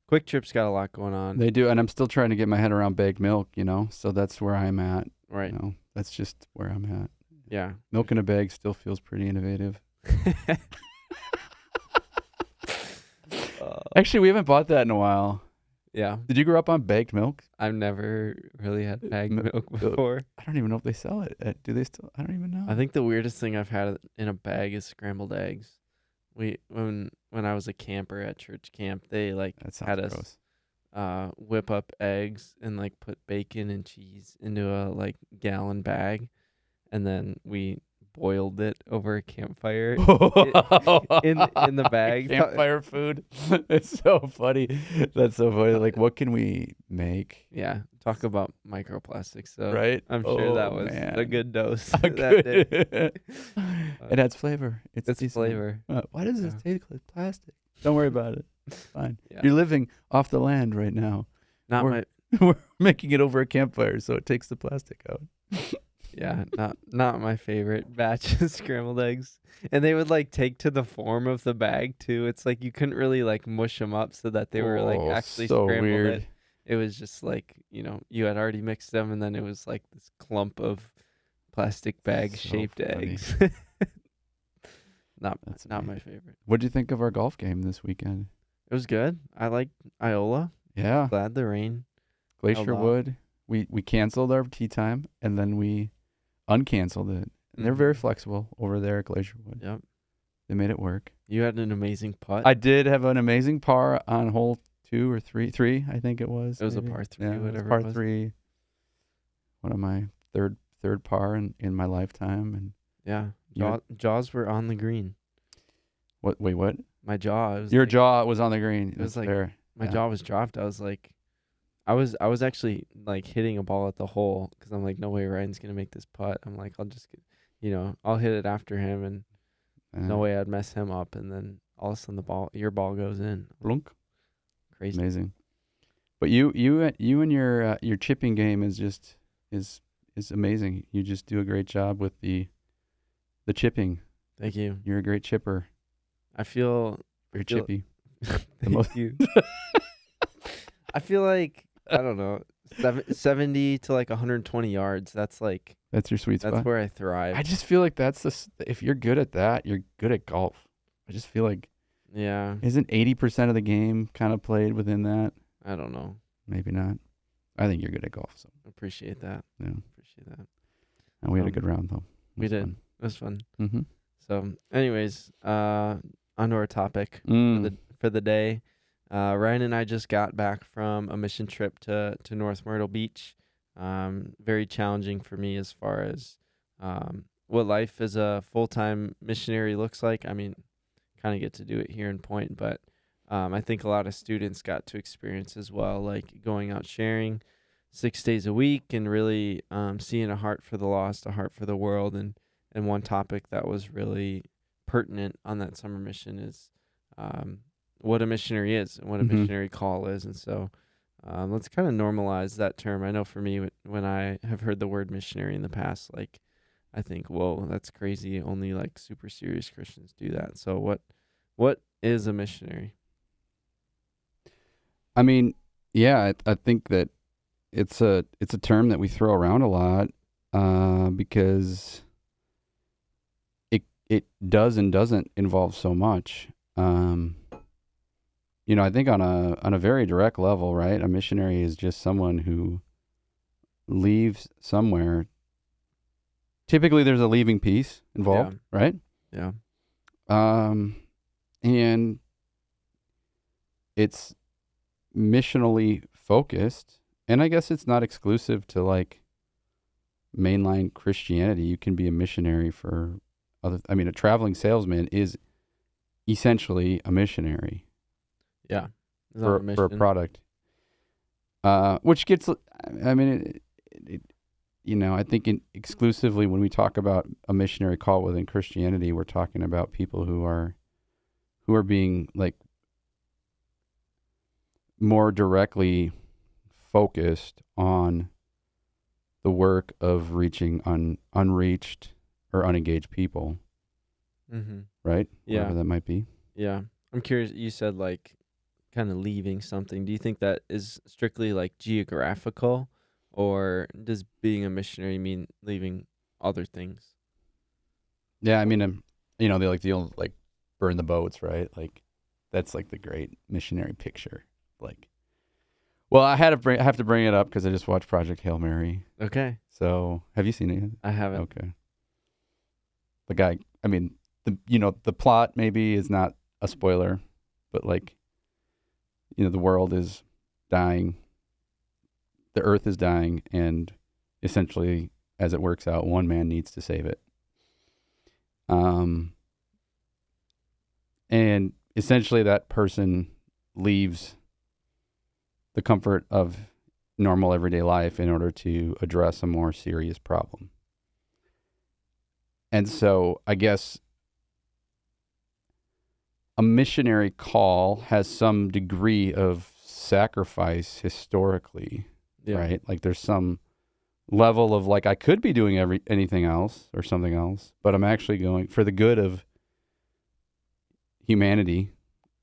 Quick Trip's got a lot going on. They do, and I'm still trying to get my head around bagged milk, so that's where I'm at. Right. That's just where I'm at. Yeah. Milk in a bag still feels pretty innovative. Actually, we haven't bought that in a while. Yeah. Did you grow up on bagged milk? I've never really had bagged milk before. I don't even know if they sell it. Do they still? I don't even know. I think the weirdest thing I've had in a bag is scrambled eggs. When I was a camper at church camp, they had us whip up eggs and put bacon and cheese into a gallon bag, and then we boiled it over a campfire in the bag. Campfire food. It's so funny. That's so funny. What can we make? Yeah, talk about microplastics. So right? I'm sure that was a good dose that day. It adds flavor. It's flavor. Why does this taste like plastic? Don't worry about it. It's fine. Yeah. You're living off the land right now. We're making it over a campfire, so it takes the plastic out. Yeah, not my favorite batch of scrambled eggs. And they would take to the form of the bag too. It's you couldn't really mush them up so that they were actually so scrambled. Weird. It was just you had already mixed them, and then it was this clump of plastic bag shaped eggs. Not my favorite. What did you think of our golf game this weekend? It was good. I liked Iola. Yeah. Glad the rain. Glacier Wood. We canceled our tee time, and then we uncanceled it. And they're very flexible over there at Glacier Wood. Yep. They made it work. You had an amazing putt. I did have an amazing par on hole 2 or 3, I think it was. It was a par 3, yeah, whatever par it was. 3. One of my third par in my lifetime. And yeah. Jaws were on the green. What? Wait, what? My jaw. Your jaw was on the green. It was fair. My jaw was dropped. I was I was actually hitting a ball at the hole because I'm no way Ryan's gonna make this putt. I'm I'll just I'll hit it after him, and no way I'd mess him up. And then all of a sudden your ball goes in. Blunk. Crazy. Amazing. But you and your chipping game is amazing. You just do a great job with the chipping. Thank you. You're a great chipper. I feel very chippy. Thank you. I feel I don't know, 70 to 120 yards. That's your sweet spot. That's where I thrive. I just feel if you're good at that, you're good at golf. I just feel yeah. Isn't 80% of the game kind of played within that? I don't know. Maybe not. I think you're good at golf. So appreciate that. Yeah. Appreciate that. And we had a good round though. We did. Fun. It was fun. Mm-hmm. So, anyways, onto our topic for the day. Ryan and I just got back from a mission trip to North Myrtle Beach. Very challenging for me as far as what life as a full-time missionary looks like. I mean, kind of get to do it here in Point, but I think a lot of students got to experience as well, going out sharing 6 days a week and really seeing a heart for the lost, a heart for the world. And one topic that was really pertinent on that summer mission is what a missionary is and what a missionary call is. And so let's kind of normalize that term. I know for me, when I have heard the word missionary in the past, I think, whoa, that's crazy. Only super serious Christians do that. So what is a missionary? I mean, yeah, I think that it's a term that we throw around a lot because it does and doesn't involve so much. I think on a very direct level, right? A missionary is just someone who leaves somewhere. Typically, there's a leaving piece involved, right? Yeah. And it's missionally focused, and I guess it's not exclusive to mainline Christianity. You can be a missionary for a traveling salesman is essentially a missionary. Yeah. For a product. Which gets, I think exclusively when we talk about a missionary call within Christianity, we're talking about people who are being more directly focused on the work of reaching unreached or unengaged people. Mm-hmm. Right? Yeah. Whatever that might be. Yeah. I'm curious. You said kind of leaving something, do you think that is strictly like geographical, or does being a missionary mean leaving other things? Yeah, I mean, they like the old like burn the boats, right? Like that's like the great missionary picture. Like, well, I have to bring it up because I just watched Project Hail Mary. Okay. So, have you seen it yet? I haven't. Okay. The guy, I mean, the plot maybe is not a spoiler, but like, the world is dying, the earth is dying, and essentially, as it works out, one man needs to save it. And essentially that person leaves the comfort of normal everyday life in order to address a more serious problem. And so I guess a missionary call has some degree of sacrifice historically, right? Like there's some level of like, I could be doing anything else or something else, but I'm actually going for the good of humanity.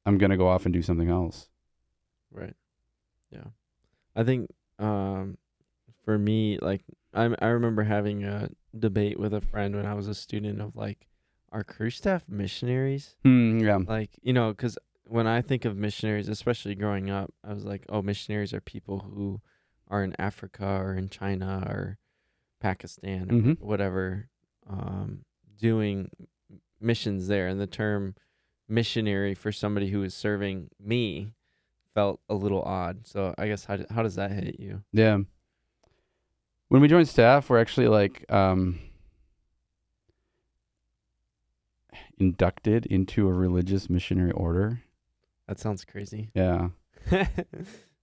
I'm going to go off and do something else. Right. Yeah. I think for me, like I remember having a debate with a friend when I was a student of like, are crew staff missionaries? Yeah. Like, because when I think of missionaries, especially growing up, I was like, oh, missionaries are people who are in Africa or in China or Pakistan or whatever, doing missions there. And the term missionary for somebody who is serving me felt a little odd. So I guess how does that hit you? Yeah. When we joined staff, we're actually like inducted into a religious missionary order. That sounds crazy. Yeah.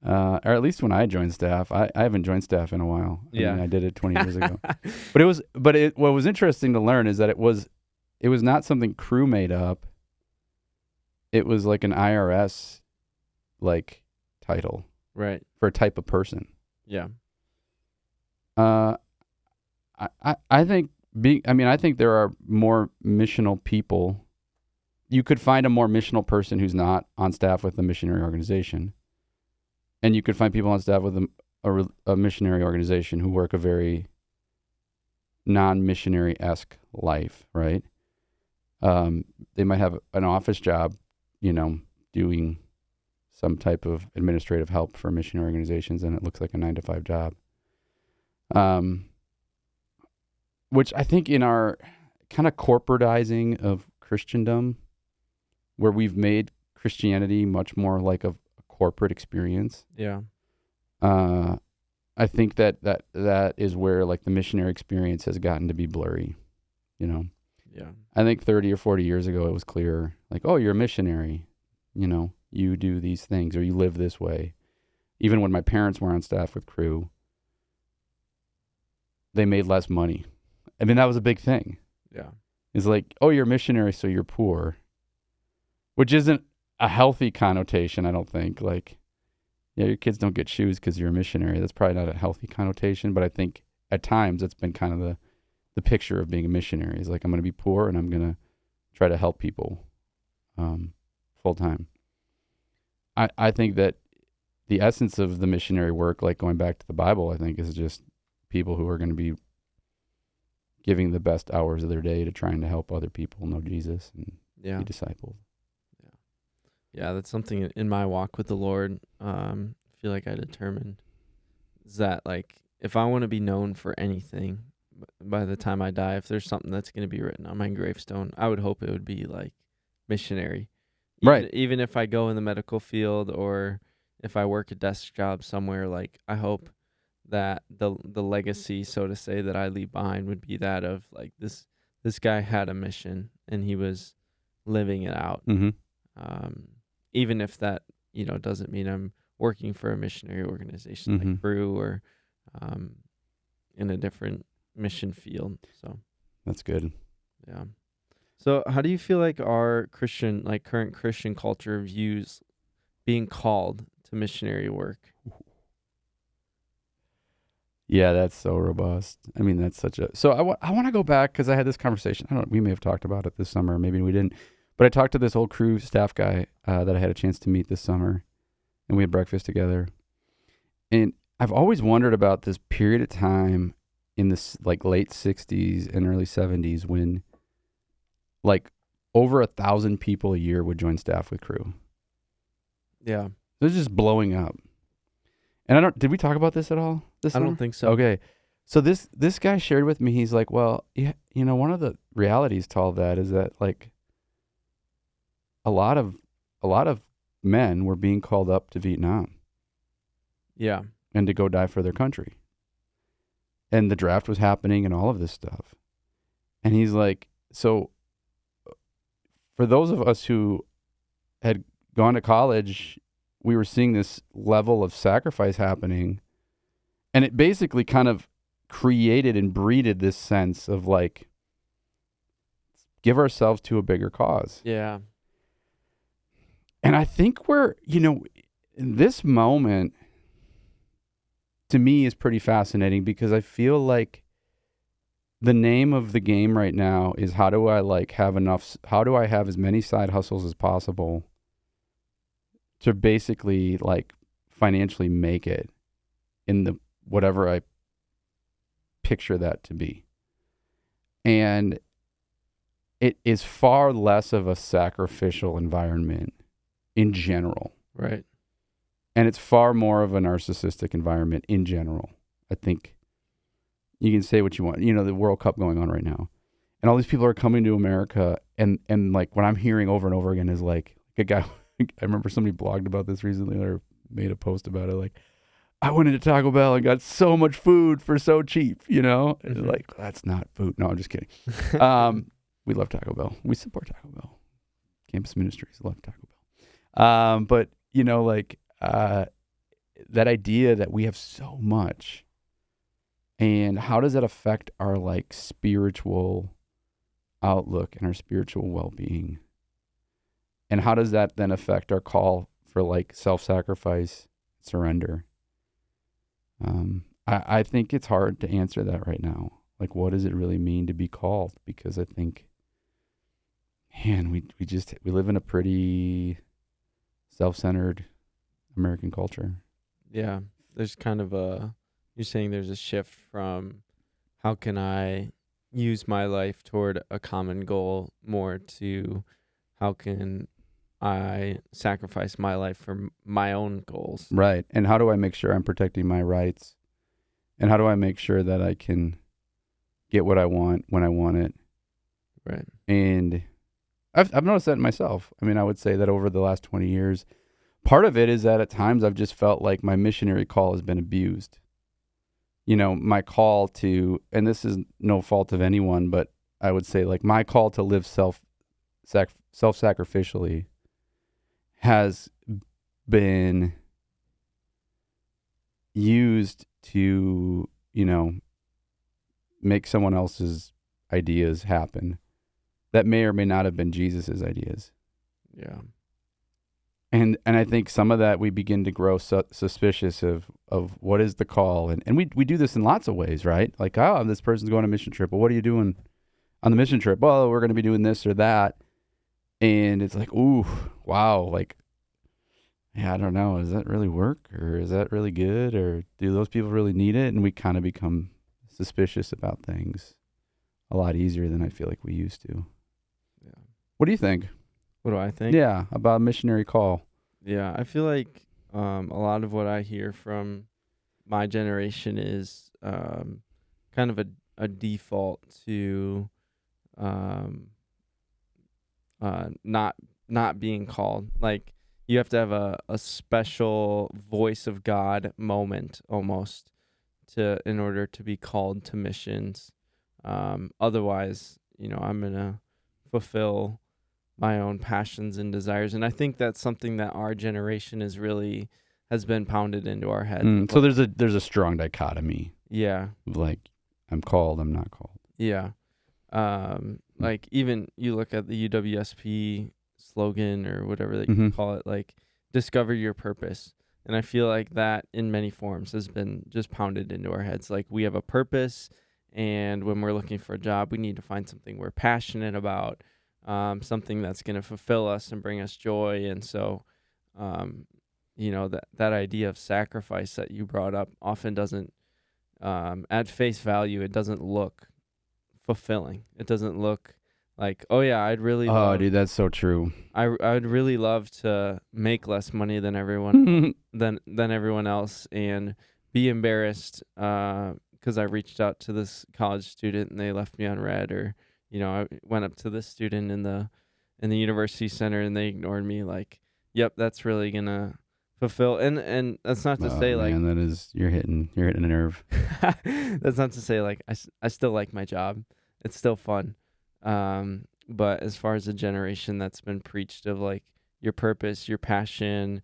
Or at least when I joined staff. I haven't joined staff in a while. I mean, I did it 20 years ago. But what was interesting to learn is that it was not something crew made up. It was like an IRS like title. Right. For a type of person. Yeah. I think I think there are more missional people. You could find a more missional person who's not on staff with a missionary organization. And you could find people on staff with a missionary organization who work a very non-missionary-esque life, right? They might have an office job, doing some type of administrative help for missionary organizations, and it looks like a 9-to-5 job. Which I think in our kind of corporatizing of Christendom, where we've made Christianity much more like a corporate experience. Yeah. I think that is where like the missionary experience has gotten to be blurry, Yeah. I think 30 or 40 years ago, it was clear, like, oh, you're a missionary, you do these things or you live this way. Even when my parents were on staff with crew, they made less money. I mean, that was a big thing. Yeah. It's like, oh, you're a missionary, so you're poor, which isn't a healthy connotation, I don't think. Like, yeah, your kids don't get shoes because you're a missionary. That's probably not a healthy connotation, but I think at times it's been kind of the picture of being a missionary. Is like, I'm going to be poor and I'm going to try to help people full time. I think that the essence of the missionary work, like going back to the Bible, I think is just people who are going to be giving the best hours of their day to trying to help other people know Jesus and be discipled. Yeah, that's something in my walk with the Lord. I feel like I determined is that like if I want to be known for anything, by the time I die, if there's something that's going to be written on my gravestone, I would hope it would be like missionary. Right. Even if I go in the medical field or if I work a desk job somewhere, like I hope that the legacy, so to say, that I leave behind would be that of like this guy had a mission and he was living it out. Even if that, doesn't mean I'm working for a missionary organization like Crew or in a different mission field. So that's good. Yeah. So how do you feel like our current Christian culture views being called to missionary work? Yeah, that's so robust. I mean, that's such a... So I want to go back because I had this conversation. I don't know, we may have talked about it this summer. Maybe we didn't. But I talked to this old Crew staff guy that I had a chance to meet this summer. and we had breakfast together. And I've always wondered about this period of time in this like late 60s and early 70s when like over 1,000 people a year would join staff with Crew. Yeah. It was just blowing up. And did we talk about this at all this summer? I don't think so. Okay. So this guy shared with me, he's like, well, yeah, you know, one of the realities to all that is that like a lot of men were being called up to Vietnam. Yeah. And to go die for their country. And the draft was happening and all of this stuff. And he's like, so for those of us who had gone to college, we were seeing this level of sacrifice happening. And it basically kind of created and breeded this sense of like, give ourselves to a bigger cause. Yeah. And I think we're, you know, in this moment, to me is pretty fascinating because I feel like the name of the game right now is how do I have as many side hustles as possible to basically like financially make it in the whatever I picture that to be. And it is far less of a sacrificial environment in general. Right. And it's far more of a narcissistic environment in general. I think you can say what you want. You know, the World Cup going on right now. And all these people are coming to America. And like what I'm hearing over and over again is like a guy, I remember somebody blogged about this recently or made a post about it. Like, I went into Taco Bell and got so much food for so cheap, you know? Mm-hmm. Like, that's not food. No, I'm just kidding. We love Taco Bell. We support Taco Bell. Campus Ministries love Taco Bell. But, you know, like, that idea that we have so much and how does that affect our like spiritual outlook and our spiritual well-being, and how does that then affect our call for like self-sacrifice, surrender? I think it's hard to answer that right now. Like, what does it really mean to be called? Because I think, man, we live in a pretty self-centered American culture. Yeah. There's kind of you're saying there's a shift from how can I use my life toward a common goal more to how can I sacrifice my life for my own goals. Right. And how do I make sure I'm protecting my rights? And how do I make sure that I can get what I want when I want it? Right. And I've noticed that in myself. I mean, I would say that over the last 20 years, part of it is that at times I've just felt like my missionary call has been abused. You know, my call to, and this is no fault of anyone, but I would say like my call to live self-sacrificially has been used to, you know, make someone else's ideas happen that may or may not have been Jesus's ideas. Yeah. And I think some of that we begin to grow suspicious of what is the call. And we do this in lots of ways, right? Like, oh, this person's going on a mission trip. Well, what are you doing on the mission trip? Well, we're going to be doing this or that. And it's like, ooh, wow. Like, yeah, I don't know. Does that really work? Or is that really good? Or do those people really need it? And we kind of become suspicious about things a lot easier than I feel like we used to. Yeah. What do you think? What do I think? Yeah, about a missionary call. Yeah, I feel like a lot of what I hear from my generation is kind of a default to not being called. Like, you have to have a special voice of God moment almost in order to be called to missions. Otherwise, you know, I'm gonna fulfill my own passions and desires, and I think that's something that our generation has been pounded into our head. So there's a strong dichotomy. Yeah. Like, I'm called, I'm not called. Yeah. Like, even you look at the UWSP slogan or whatever they call it, like, discover your purpose. And I feel like that in many forms has been just pounded into our heads. Like, we have a purpose, and when we're looking for a job, we need to find something we're passionate about, something that's going to fulfill us and bring us joy. And so that idea of sacrifice that you brought up often doesn't, at face value, it doesn't look fulfilling. It doesn't look like, oh yeah, I'd really Oh, love, dude, that's so true. I would really love to make less money than everyone than everyone else and be embarrassed because I reached out to this college student and they left me on red, or I went up to this student in the university center and they ignored me. Like, yep, that's really gonna fulfill. And that's not to say like, man, you're hitting a nerve. that's not to say like I still like my job. It's still fun. But as far as the generation that's been preached of like your purpose, your passion,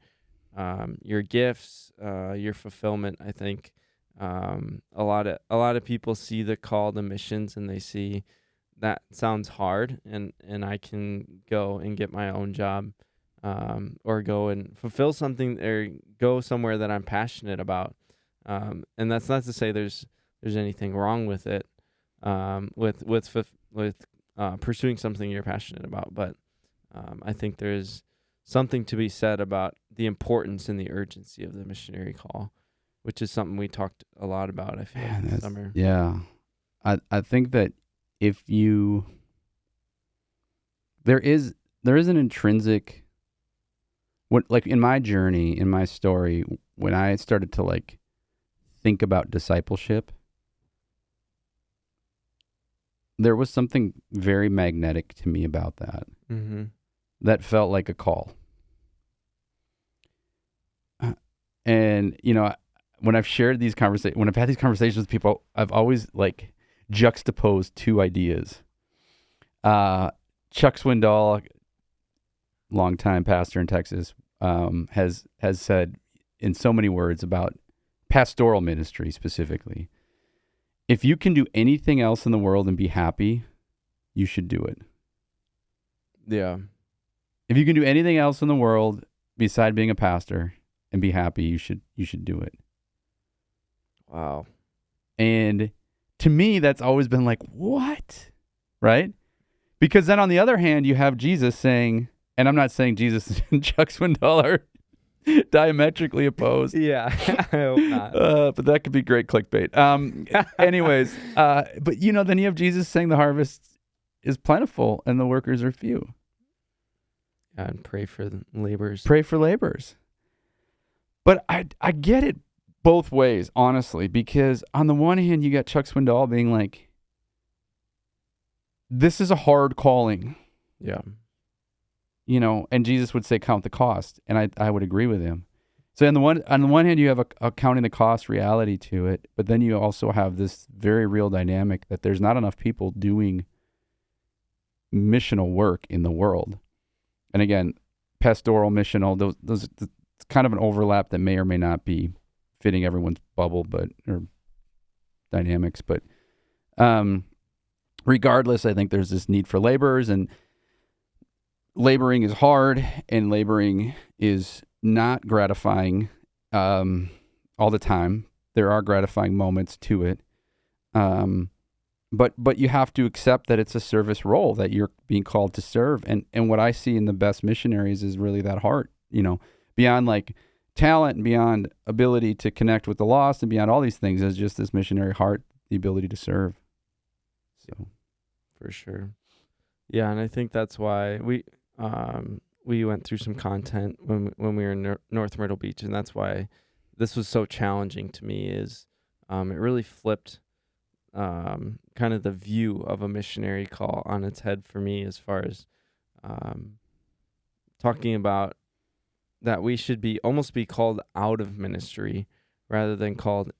your gifts, your fulfillment, I think a lot of people see the call to missions and they see that sounds hard, and I can go and get my own job, or go and fulfill something, or go somewhere that I'm passionate about. And that's not to say there's anything wrong with it, with pursuing something you're passionate about. But I think there's something to be said about the importance and the urgency of the missionary call, which is something we talked a lot about, I feel like, this summer. Yeah. I think that there is an intrinsic, like in my journey, in my story, when I started to like think about discipleship, there was something very magnetic to me about that. Mm-hmm. That felt like a call. And, when I've had these conversations with people, I've always like juxtaposed two ideas. Chuck Swindoll, longtime pastor in Texas, has said in so many words about pastoral ministry specifically, if you can do anything else in the world and be happy, you should do it. Yeah. If you can do anything else in the world beside being a pastor and be happy, you should do it. Wow. And to me, that's always been like, what? Right? Because then on the other hand, you have Jesus saying, and I'm not saying Jesus and Chuck Swindoll are diametrically opposed. Yeah, I hope not. But that could be great clickbait. Anyways, but then you have Jesus saying the harvest is plentiful and the workers are few. Yeah, and pray for the laborers. Pray for laborers. But I get it both ways, honestly, because on the one hand, you got Chuck Swindoll being like, this is a hard calling. Yeah. And Jesus would say, count the cost. And I would agree with him. So on the one hand, you have a counting the cost reality to it, but then you also have this very real dynamic that there's not enough people doing missional work in the world. And again, pastoral, missional, those it's kind of an overlap that may or may not be fitting everyone's bubble, or dynamics. But regardless, I think there's this need for laborers, and laboring is hard, and laboring is not gratifying all the time. There are gratifying moments to it. But you have to accept that it's a service role that you're being called to serve. And what I see in the best missionaries is really that heart, beyond like talent and beyond ability to connect with the lost and beyond all these things, is just this missionary heart, the ability to serve. So, for sure. Yeah, and I think that's why we went through some content when we were in North Myrtle Beach, and that's why this was so challenging to me. Is it really flipped kind of the view of a missionary call on its head for me, as far as talking about that we should almost be called out of ministry rather than called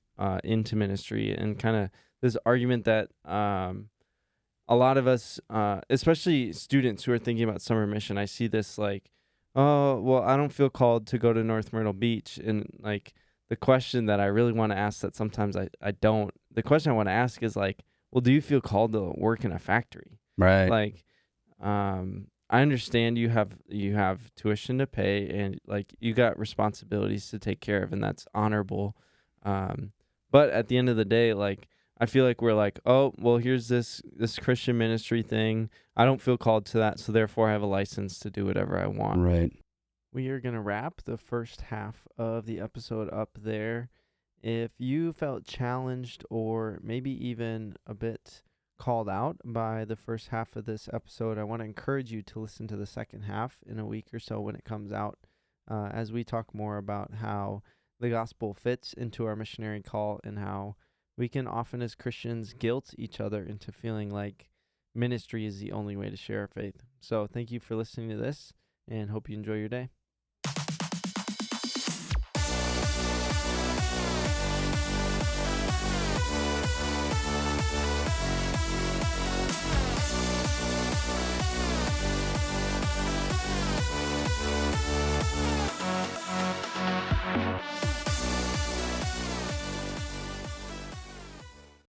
into ministry, and kind of this argument that a lot of us, especially students who are thinking about summer mission, I see this like, oh, well, I don't feel called to go to North Myrtle Beach. And like the question that I really want to ask that sometimes I don't, the question I want to ask is like, well, do you feel called to work in a factory? right. Like, I understand you have tuition to pay and like you got responsibilities to take care of, and that's honorable. But at the end of the day, like, I feel like we're like, oh, well, here's this Christian ministry thing. I don't feel called to that, so therefore I have a license to do whatever I want. Right. we are going to wrap the first half of the episode up there. If you felt challenged or maybe even a bit called out by the first half of this episode, I want to encourage you to listen to the second half in a week or so when it comes out, as we talk more about how the gospel fits into our missionary call and how we can often as Christians guilt each other into feeling like ministry is the only way to share our faith. So thank you for listening to this and hope you enjoy your day.